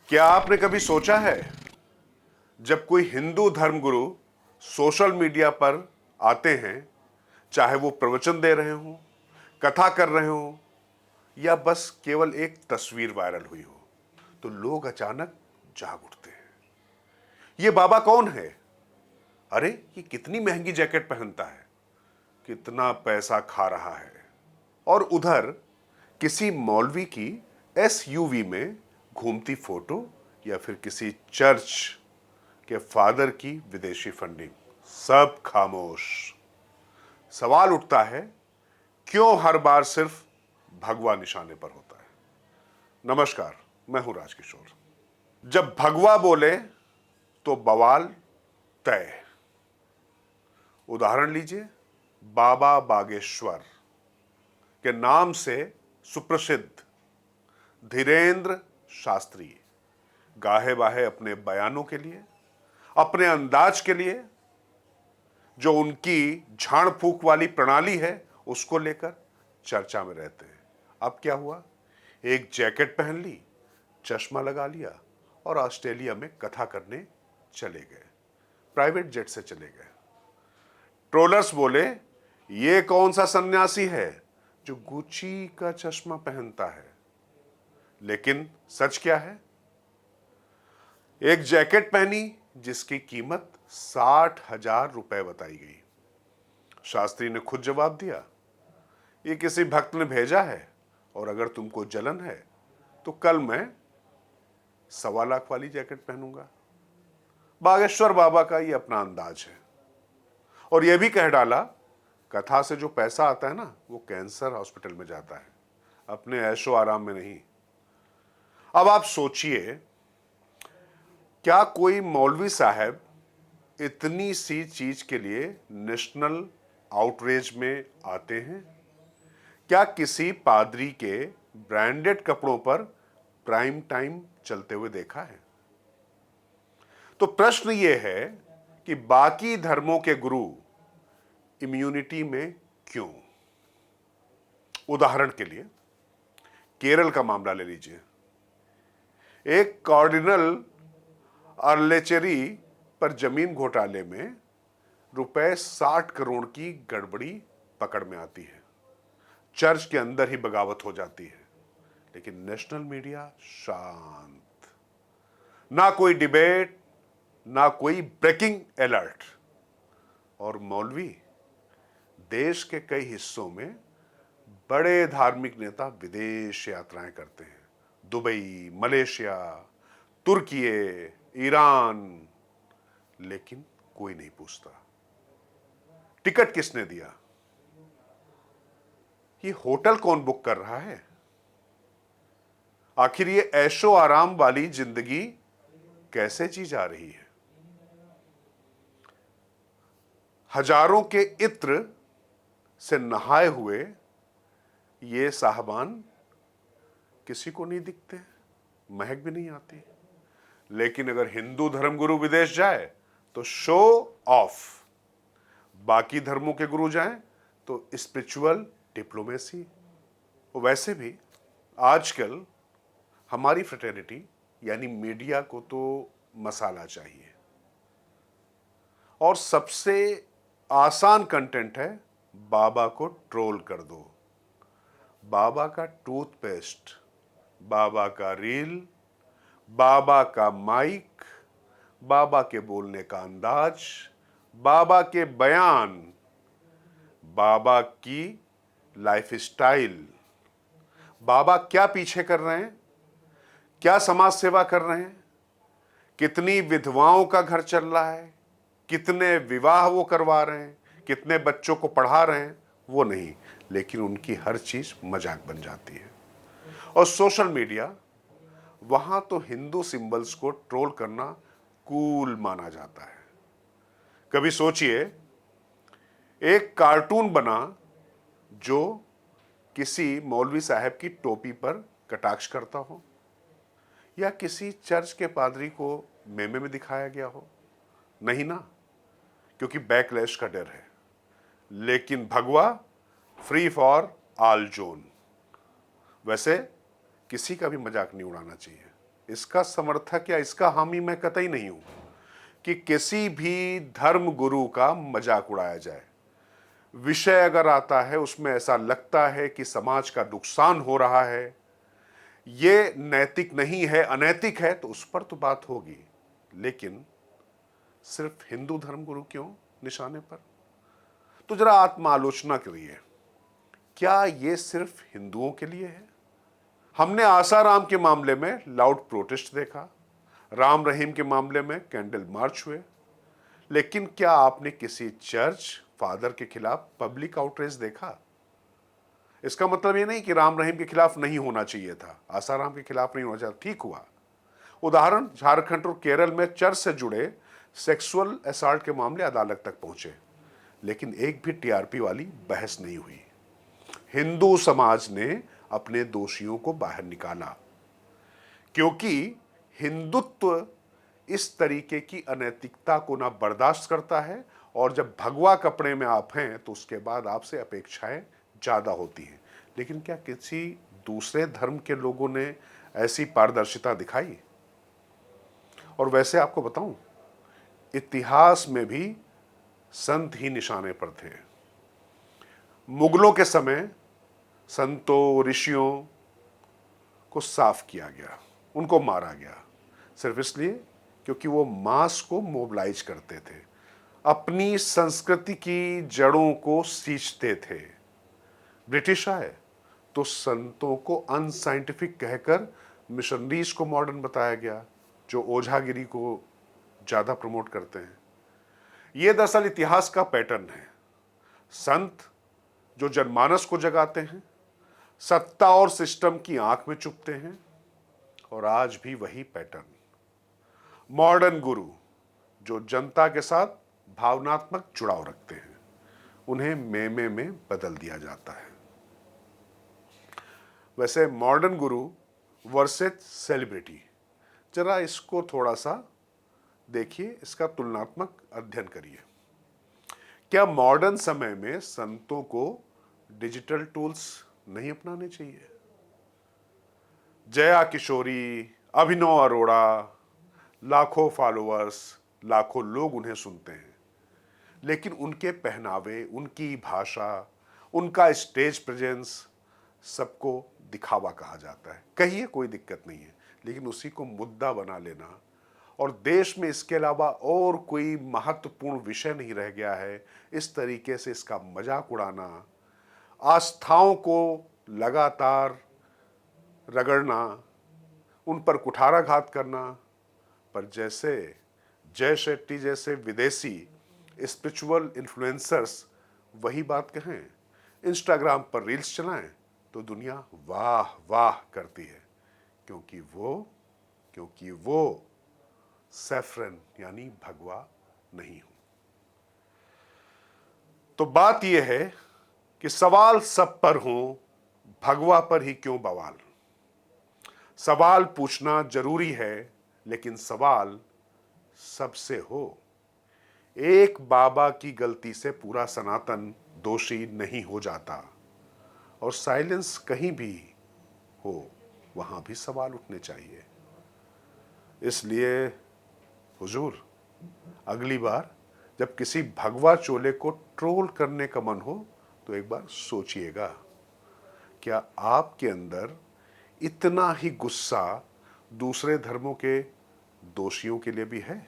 क्या आपने कभी सोचा है जब कोई हिंदू धर्मगुरु सोशल मीडिया पर आते हैं, चाहे वो प्रवचन दे रहे हों, कथा कर रहे हों या बस केवल एक तस्वीर वायरल हुई हो, तो लोग अचानक जाग उठते हैं। ये बाबा कौन है? अरे ये कितनी महंगी जैकेट पहनता है, कितना पैसा खा रहा है। और उधर किसी मौलवी की एसयूवी में घूमती फोटो या फिर किसी चर्च के फादर की विदेशी फंडिंग। सब खामोश। सवाल उठता है, क्यों हर बार सिर्फ भगवा निशाने पर होता है? नमस्कार, मैं हूं राजकिशोर। जब भगवा बोले तो बवाल तय। उदाहरण लीजिए, बाबा बागेश्वर के नाम से सुप्रसिद्ध धीरेंद्र शास्त्री गाहे बाहे अपने बयानों के लिए, अपने अंदाज के लिए, जो उनकी झाड़ फूक वाली प्रणाली है उसको लेकर चर्चा में रहते हैं। अब क्या हुआ? एक जैकेट पहन ली, चश्मा लगा लिया और ऑस्ट्रेलिया में कथा करने चले गए। प्राइवेट जेट से चले गए। ट्रोलर्स बोले, ये कौन सा सन्यासी है जो गुची का चश्मा पहनता है? लेकिन सच क्या है? एक जैकेट पहनी जिसकी कीमत 60,000 रुपए बताई गई। शास्त्री ने खुद जवाब दिया, ये किसी भक्त ने भेजा है और अगर तुमको जलन है तो कल मैं 1.25 लाख वाली जैकेट पहनूंगा। बागेश्वर बाबा का ये अपना अंदाज है। और यह भी कह डाला, कथा से जो पैसा आता है ना, वो कैंसर हॉस्पिटल में जाता है, अपने ऐशो आराम में नहीं। अब आप सोचिए, क्या कोई मौलवी साहब इतनी सी चीज के लिए नेशनल आउटरीच में आते हैं? क्या किसी पादरी के ब्रांडेड कपड़ों पर प्राइम टाइम चलते हुए देखा है? तो प्रश्न यह है कि बाकी धर्मों के गुरु इम्यूनिटी में क्यों? उदाहरण के लिए केरल का मामला ले लीजिए। एक कार्डिनल अर्लेचेरी पर जमीन घोटाले में रुपए 60 करोड़ की गड़बड़ी पकड़ में आती है। चर्च के अंदर ही बगावत हो जाती है, लेकिन नेशनल मीडिया शांत। ना कोई डिबेट, ना कोई ब्रेकिंग अलर्ट। और मौलवी, देश के कई हिस्सों में बड़े धार्मिक नेता विदेश यात्राएं करते हैं, दुबई, मलेशिया, तुर्की, ईरान, लेकिन कोई नहीं पूछता टिकट किसने दिया, ये होटल कौन बुक कर रहा है, आखिर ये ऐशो आराम वाली जिंदगी कैसे जी जा रही है। हजारों के इत्र से नहाए हुए ये साहबान किसी को नहीं दिखते, महक भी नहीं आती। लेकिन अगर हिंदू धर्मगुरु विदेश जाए तो शो ऑफ, बाकी धर्मों के गुरु जाएं तो स्पिरिचुअल डिप्लोमेसी। वैसे भी आजकल हमारी फ्रेटर्निटी यानी मीडिया को तो मसाला चाहिए, और सबसे आसान कंटेंट है बाबा को ट्रोल कर दो। बाबा का टूथपेस्ट, बाबा का रील, बाबा का माइक, बाबा के बोलने का अंदाज, बाबा के बयान, बाबा की लाइफ स्टाइल, बाबा क्या पीछे कर रहे हैं, क्या समाज सेवा कर रहे हैं, कितनी विधवाओं का घर चल रहा है, कितने विवाह वो करवा रहे हैं, कितने बच्चों को पढ़ा रहे हैं, वो नहीं, लेकिन उनकी हर चीज मजाक बन जाती है। और सोशल मीडिया, वहां तो हिंदू सिंबल्स को ट्रोल करना कूल माना जाता है। कभी सोचिए, एक कार्टून बना जो किसी मौलवी साहब की टोपी पर कटाक्ष करता हो, या किसी चर्च के पादरी को मेमे में दिखाया गया हो, नहीं ना, क्योंकि बैकलैश का डर है। लेकिन भगवा फ्री फॉर ऑल जोन। वैसे किसी का भी मजाक नहीं उड़ाना चाहिए, इसका समर्थक या इसका हामी मैं कतई नहीं हूं कि किसी भी धर्म गुरु का मजाक उड़ाया जाए। विषय अगर आता है उसमें ऐसा लगता है कि समाज का नुकसान हो रहा है, ये नैतिक नहीं है, अनैतिक है, तो उस पर तो बात होगी। लेकिन सिर्फ हिंदू धर्मगुरु क्यों निशाने पर? तो जरा आत्मालोचना करिए, क्या ये सिर्फ हिंदुओं के लिए है? हमने आसाराम के मामले में लाउड प्रोटेस्ट देखा, राम रहीम के मामले में कैंडल मार्च हुए, लेकिन क्या आपने किसी चर्च फादर के खिलाफ पब्लिक आउटरीच देखा? इसका मतलब ये नहीं कि राम रहीम के खिलाफ नहीं होना चाहिए था, आसाराम के खिलाफ नहीं होना चाहिए, ठीक हुआ। उदाहरण, झारखंड और केरल में चर्च से जुड़े सेक्सुअल असॉल्ट के मामले अदालत तक पहुंचे, लेकिन एक भी टीआरपी वाली बहस नहीं हुई। हिंदू समाज ने अपने दोषियों को बाहर निकाला, क्योंकि हिंदुत्व इस तरीके की अनैतिकता को ना बर्दाश्त करता है, और जब भगवा कपड़े में आप हैं तो उसके बाद आपसे अपेक्षाएं ज्यादा होती हैं। लेकिन क्या किसी दूसरे धर्म के लोगों ने ऐसी पारदर्शिता दिखाई? और वैसे आपको बताऊं, इतिहास में भी संत ही निशाने पर थे। मुगलों के समय संतों ऋषियों को साफ किया गया, उनको मारा गया, सिर्फ इसलिए क्योंकि वो मास को मोबिलाइज करते थे, अपनी संस्कृति की जड़ों को सींचते थे। ब्रिटिश आए तो संतों को अनसाइंटिफिक कहकर मिशनरीज को मॉडर्न बताया गया, जो ओझागिरी को ज्यादा प्रमोट करते हैं। यह दरअसल इतिहास का पैटर्न है। संत जो जनमानस को जगाते हैं, सत्ता और सिस्टम की आंख में चुभते हैं, और आज भी वही पैटर्न। मॉडर्न गुरु जो जनता के साथ भावनात्मक जुड़ाव रखते हैं, उन्हें मेमे में बदल दिया जाता है। वैसे मॉडर्न गुरु वर्सेस सेलिब्रिटी, जरा इसको थोड़ा सा देखिए, इसका तुलनात्मक अध्ययन करिए। क्या मॉडर्न समय में संतों को डिजिटल टूल्स नहीं अपनाने चाहिए? जया किशोरी, अभिनव अरोड़ा, लाखों फॉलोअर्स, लाखों लोग उन्हें सुनते हैं, लेकिन उनके पहनावे, उनकी भाषा, उनका स्टेज प्रेजेंस सबको दिखावा कहा जाता है। कहिए, कोई दिक्कत नहीं है, लेकिन उसी को मुद्दा बना लेना और देश में इसके अलावा और कोई महत्वपूर्ण विषय नहीं रह गया है, इस तरीके से इसका मजाक उड़ाना, आस्थाओं को लगातार रगड़ना, उन पर कुठाराघात करना। पर जैसे जय शेट्टी जैसे विदेशी स्पिरिचुअल इन्फ्लुएंसर्स वही बात कहें, इंस्टाग्राम पर रील्स चलाएं, तो दुनिया वाह वाह करती है, क्योंकि वो सैफरन यानी भगवा नहीं हूं। तो बात यह है कि सवाल सब पर हो, भगवा पर ही क्यों बवाल? सवाल पूछना जरूरी है, लेकिन सवाल सबसे हो। एक बाबा की गलती से पूरा सनातन दोषी नहीं हो जाता, और साइलेंस कहीं भी हो वहां भी सवाल उठने चाहिए। इसलिए हुजूर, अगली बार जब किसी भगवा चोले को ट्रोल करने का मन हो तो एक बार सोचिएगा, क्या आपके अंदर इतना ही गुस्सा दूसरे धर्मों के दोषियों के लिए भी है?